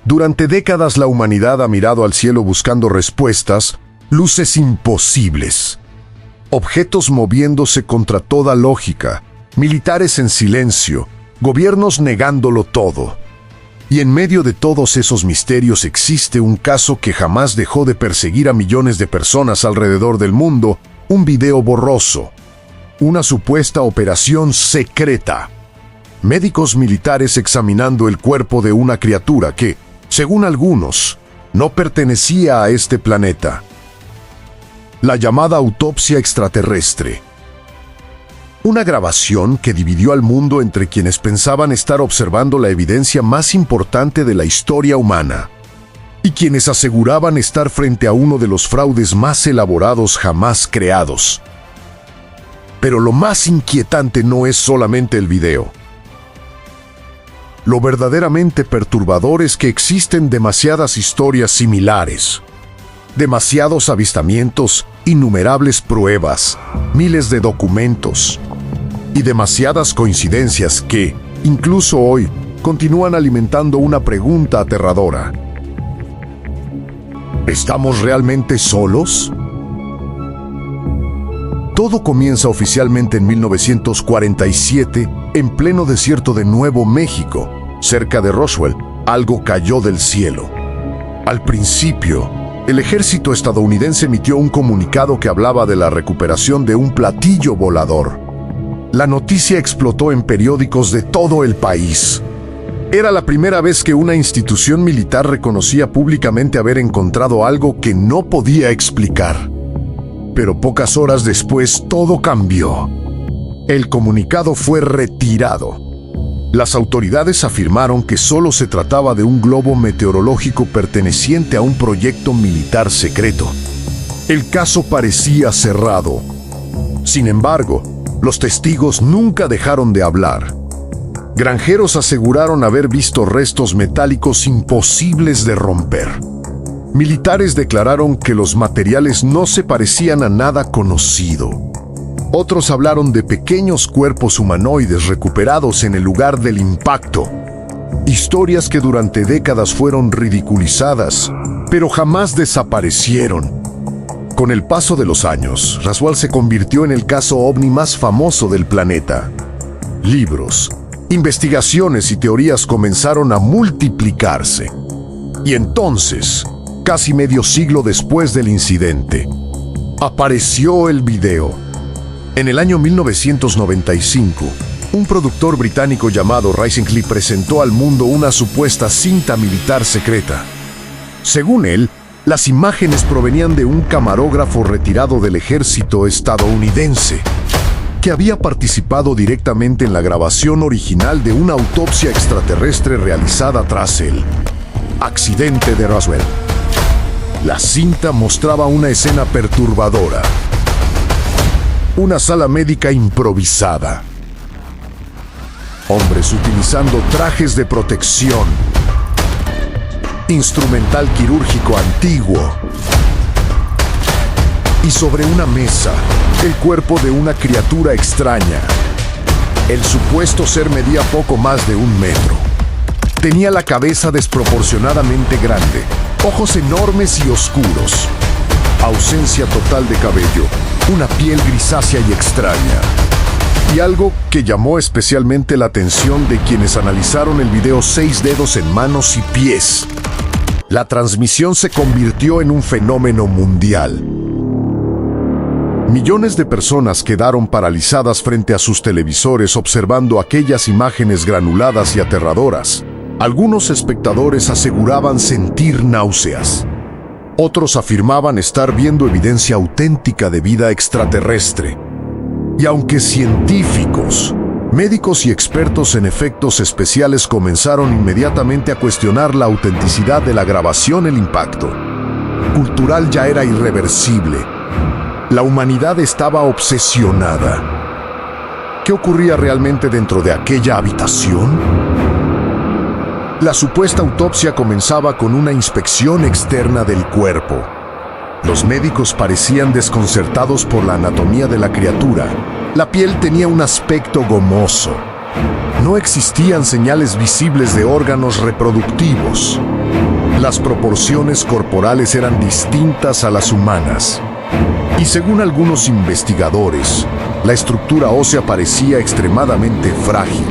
Durante décadas la humanidad ha mirado al cielo buscando respuestas, luces imposibles. Objetos moviéndose contra toda lógica, militares en silencio, gobiernos negándolo todo. Y en medio de todos esos misterios existe un caso que jamás dejó de perseguir a millones de personas alrededor del mundo, un video borroso, una supuesta operación secreta. Médicos militares examinando el cuerpo de una criatura que, según algunos, no pertenecía a este planeta. La llamada autopsia extraterrestre. Una grabación que dividió al mundo entre quienes pensaban estar observando la evidencia más importante de la historia humana y quienes aseguraban estar frente a uno de los fraudes más elaborados jamás creados. Pero lo más inquietante no es solamente el video. Lo verdaderamente perturbador es que existen demasiadas historias similares. Demasiados avistamientos, innumerables pruebas, miles de documentos y demasiadas coincidencias que, incluso hoy, continúan alimentando una pregunta aterradora. ¿Estamos realmente solos? Todo comienza oficialmente en 1947, en pleno desierto de Nuevo México, cerca de Roswell. Algo cayó del cielo. Al principio, el ejército estadounidense emitió un comunicado que hablaba de la recuperación de un platillo volador. La noticia explotó en periódicos de todo el país. Era la primera vez que una institución militar reconocía públicamente haber encontrado algo que no podía explicar. Pero pocas horas después todo cambió. El comunicado fue retirado. Las autoridades afirmaron que solo se trataba de un globo meteorológico perteneciente a un proyecto militar secreto. El caso parecía cerrado. Sin embargo, los testigos nunca dejaron de hablar. Granjeros aseguraron haber visto restos metálicos imposibles de romper. Militares declararon que los materiales no se parecían a nada conocido. Otros hablaron de pequeños cuerpos humanoides recuperados en el lugar del impacto. Historias que durante décadas fueron ridiculizadas, pero jamás desaparecieron. Con el paso de los años, Roswell se convirtió en el caso ovni más famoso del planeta. Libros, investigaciones y teorías comenzaron a multiplicarse. Y entonces, casi medio siglo después del incidente, apareció el video. En el año 1995, un productor británico llamado Rising presentó al mundo una supuesta cinta militar secreta. Según él, las imágenes provenían de un camarógrafo retirado del ejército estadounidense, que había participado directamente en la grabación original de una autopsia extraterrestre realizada tras el accidente de Roswell. La cinta mostraba una escena perturbadora. Una sala médica improvisada. Hombres utilizando trajes de protección. Instrumental quirúrgico antiguo. Y sobre una mesa, el cuerpo de una criatura extraña. El supuesto ser medía poco más de 1 metro. Tenía la cabeza desproporcionadamente grande, ojos enormes y oscuros, ausencia total de cabello, una piel grisácea y extraña. Y algo que llamó especialmente la atención de quienes analizaron el video: 6 dedos en manos y pies. La transmisión se convirtió en un fenómeno mundial. Millones de personas quedaron paralizadas frente a sus televisores observando aquellas imágenes granuladas y aterradoras. Algunos espectadores aseguraban sentir náuseas. Otros afirmaban estar viendo evidencia auténtica de vida extraterrestre. Y aunque científicos, médicos y expertos en efectos especiales comenzaron inmediatamente a cuestionar la autenticidad de la grabación, el impacto cultural ya era irreversible. La humanidad estaba obsesionada. ¿Qué ocurría realmente dentro de aquella habitación? La supuesta autopsia comenzaba con una inspección externa del cuerpo. Los médicos parecían desconcertados por la anatomía de la criatura. La piel tenía un aspecto gomoso. No existían señales visibles de órganos reproductivos. Las proporciones corporales eran distintas a las humanas. Y según algunos investigadores, la estructura ósea parecía extremadamente frágil.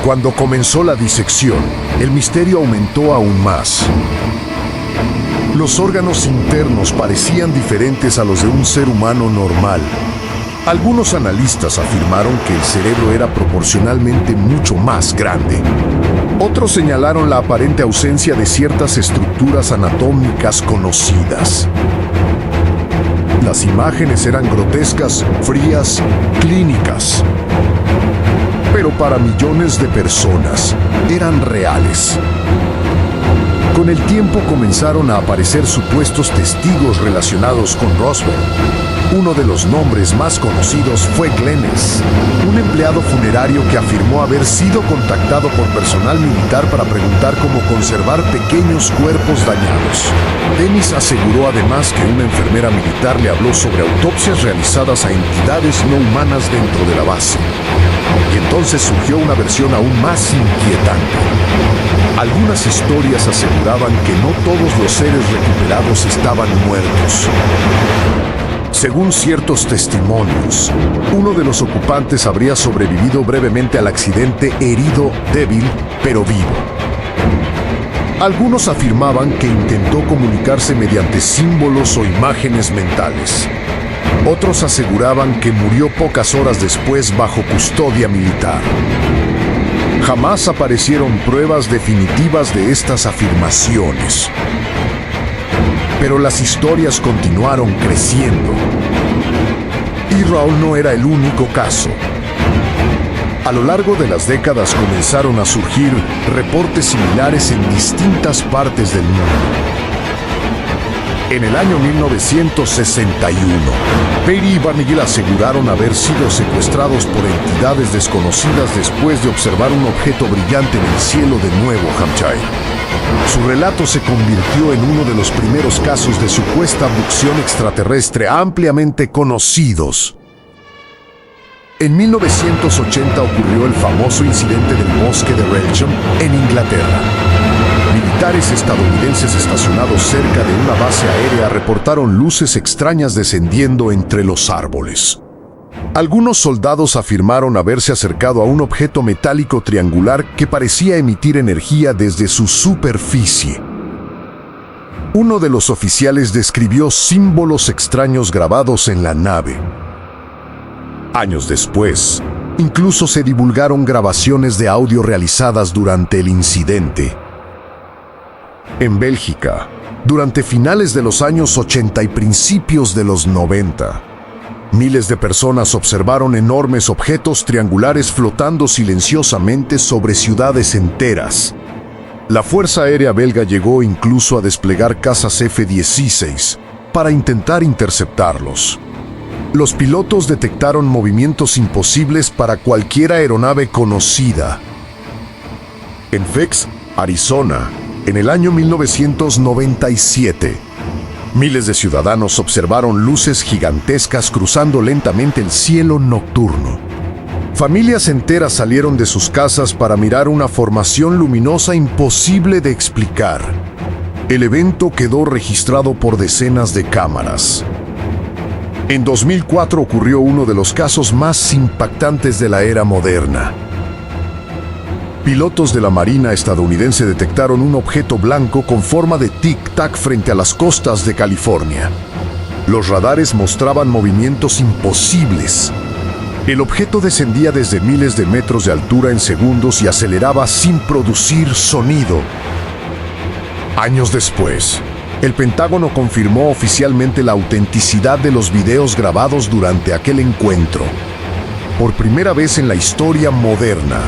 Cuando comenzó la disección, el misterio aumentó aún más. Los órganos internos parecían diferentes a los de un ser humano normal. Algunos analistas afirmaron que el cerebro era proporcionalmente mucho más grande. Otros señalaron la aparente ausencia de ciertas estructuras anatómicas conocidas. Las imágenes eran grotescas, frías, clínicas. Pero para millones de personas eran reales. Con el tiempo comenzaron a aparecer supuestos testigos relacionados con Roswell. Uno de los nombres más conocidos fue Glennis, un empleado funerario que afirmó haber sido contactado por personal militar para preguntar cómo conservar pequeños cuerpos dañados. Dennis aseguró además que una enfermera militar le habló sobre autopsias realizadas a entidades no humanas dentro de la base. Y entonces surgió una versión aún más inquietante. Algunas historias aseguraban que no todos los seres recuperados estaban muertos. Según ciertos testimonios, uno de los ocupantes habría sobrevivido brevemente al accidente herido, débil, pero vivo. Algunos afirmaban que intentó comunicarse mediante símbolos o imágenes mentales. Otros aseguraban que murió pocas horas después bajo custodia militar. Jamás aparecieron pruebas definitivas de estas afirmaciones. Pero las historias continuaron creciendo. Y Raúl no era el único caso. A lo largo de las décadas comenzaron a surgir reportes similares en distintas partes del mundo. En el año 1961, Perry y Barney aseguraron haber sido secuestrados por entidades desconocidas después de observar un objeto brillante en el cielo de Nuevo Hampshire. Su relato se convirtió en uno de los primeros casos de supuesta abducción extraterrestre ampliamente conocidos. En 1980 ocurrió el famoso incidente del bosque de Relsham, en Inglaterra. Militares estadounidenses estacionados cerca de una base aérea reportaron luces extrañas descendiendo entre los árboles. Algunos soldados afirmaron haberse acercado a un objeto metálico triangular que parecía emitir energía desde su superficie. Uno de los oficiales describió símbolos extraños grabados en la nave. Años después, incluso se divulgaron grabaciones de audio realizadas durante el incidente. En Bélgica, durante finales de los años 80 y principios de los 90, miles de personas observaron enormes objetos triangulares flotando silenciosamente sobre ciudades enteras. La Fuerza Aérea belga llegó incluso a desplegar cazas F-16 para intentar interceptarlos. Los pilotos detectaron movimientos imposibles para cualquier aeronave conocida. En Phoenix, Arizona, en el año 1997, miles de ciudadanos observaron luces gigantescas cruzando lentamente el cielo nocturno. Familias enteras salieron de sus casas para mirar una formación luminosa imposible de explicar. El evento quedó registrado por decenas de cámaras. En 2004 ocurrió uno de los casos más impactantes de la era moderna. Pilotos de la Marina estadounidense detectaron un objeto blanco con forma de tic-tac frente a las costas de California. Los radares mostraban movimientos imposibles. El objeto descendía desde miles de metros de altura en segundos y aceleraba sin producir sonido. Años después, el Pentágono confirmó oficialmente la autenticidad de los videos grabados durante aquel encuentro. Por primera vez en la historia moderna,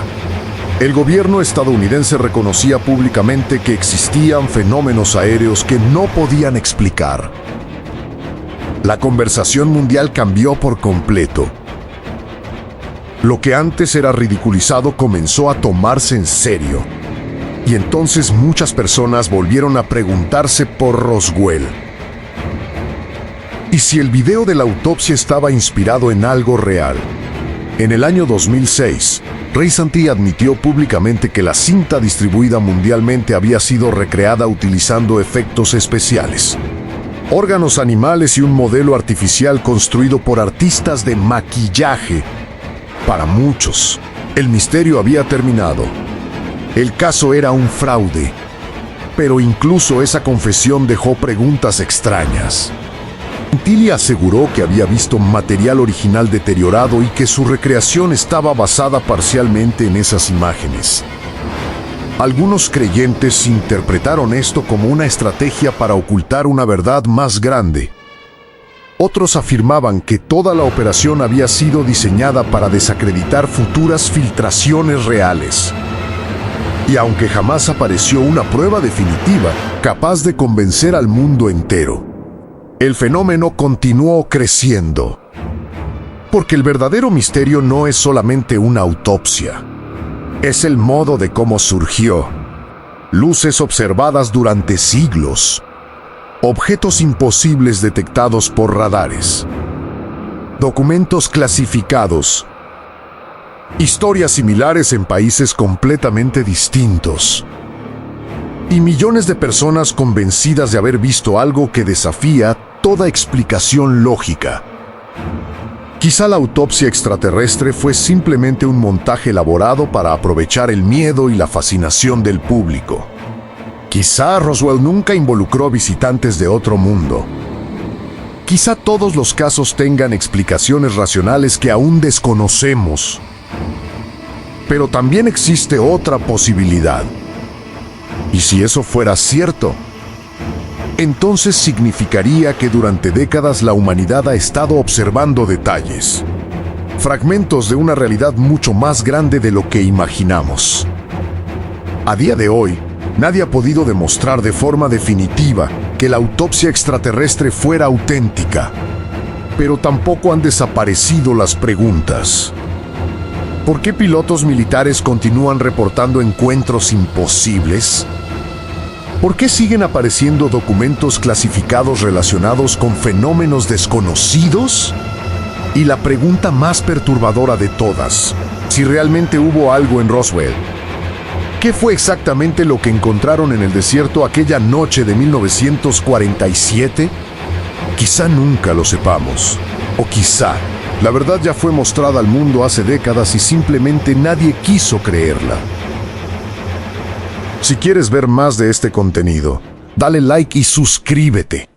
el gobierno estadounidense reconocía públicamente que existían fenómenos aéreos que no podían explicar. La conversación mundial cambió por completo. Lo que antes era ridiculizado comenzó a tomarse en serio. Y entonces muchas personas volvieron a preguntarse por Roswell. ¿Y si el video de la autopsia estaba inspirado en algo real? En el año 2006, Ray Santee admitió públicamente que la cinta distribuida mundialmente había sido recreada utilizando efectos especiales, órganos animales y un modelo artificial construido por artistas de maquillaje. Para muchos, el misterio había terminado. El caso era un fraude, pero incluso esa confesión dejó preguntas extrañas. Santilli aseguró que había visto material original deteriorado y que su recreación estaba basada parcialmente en esas imágenes. Algunos creyentes interpretaron esto como una estrategia para ocultar una verdad más grande. Otros afirmaban que toda la operación había sido diseñada para desacreditar futuras filtraciones reales. Y aunque jamás apareció una prueba definitiva capaz de convencer al mundo entero, el fenómeno continuó creciendo. Porque el verdadero misterio no es solamente una autopsia. Es el modo de cómo surgió. Luces observadas durante siglos. Objetos imposibles detectados por radares. Documentos clasificados. Historias similares en países completamente distintos. Y millones de personas convencidas de haber visto algo que desafía toda explicación lógica. Quizá la autopsia extraterrestre fue simplemente un montaje elaborado para aprovechar el miedo y la fascinación del público. Quizá Roswell nunca involucró visitantes de otro mundo. Quizá todos los casos tengan explicaciones racionales que aún desconocemos. Pero también existe otra posibilidad. Y si eso fuera cierto, entonces significaría que durante décadas la humanidad ha estado observando detalles, fragmentos de una realidad mucho más grande de lo que imaginamos. A día de hoy, nadie ha podido demostrar de forma definitiva que la autopsia extraterrestre fuera auténtica, pero tampoco han desaparecido las preguntas. ¿Por qué pilotos militares continúan reportando encuentros imposibles? ¿Por qué siguen apareciendo documentos clasificados relacionados con fenómenos desconocidos? Y la pregunta más perturbadora de todas, si realmente hubo algo en Roswell. ¿Qué fue exactamente lo que encontraron en el desierto aquella noche de 1947? Quizá nunca lo sepamos. O quizá la verdad ya fue mostrada al mundo hace décadas y simplemente nadie quiso creerla. Si quieres ver más de este contenido, dale like y suscríbete.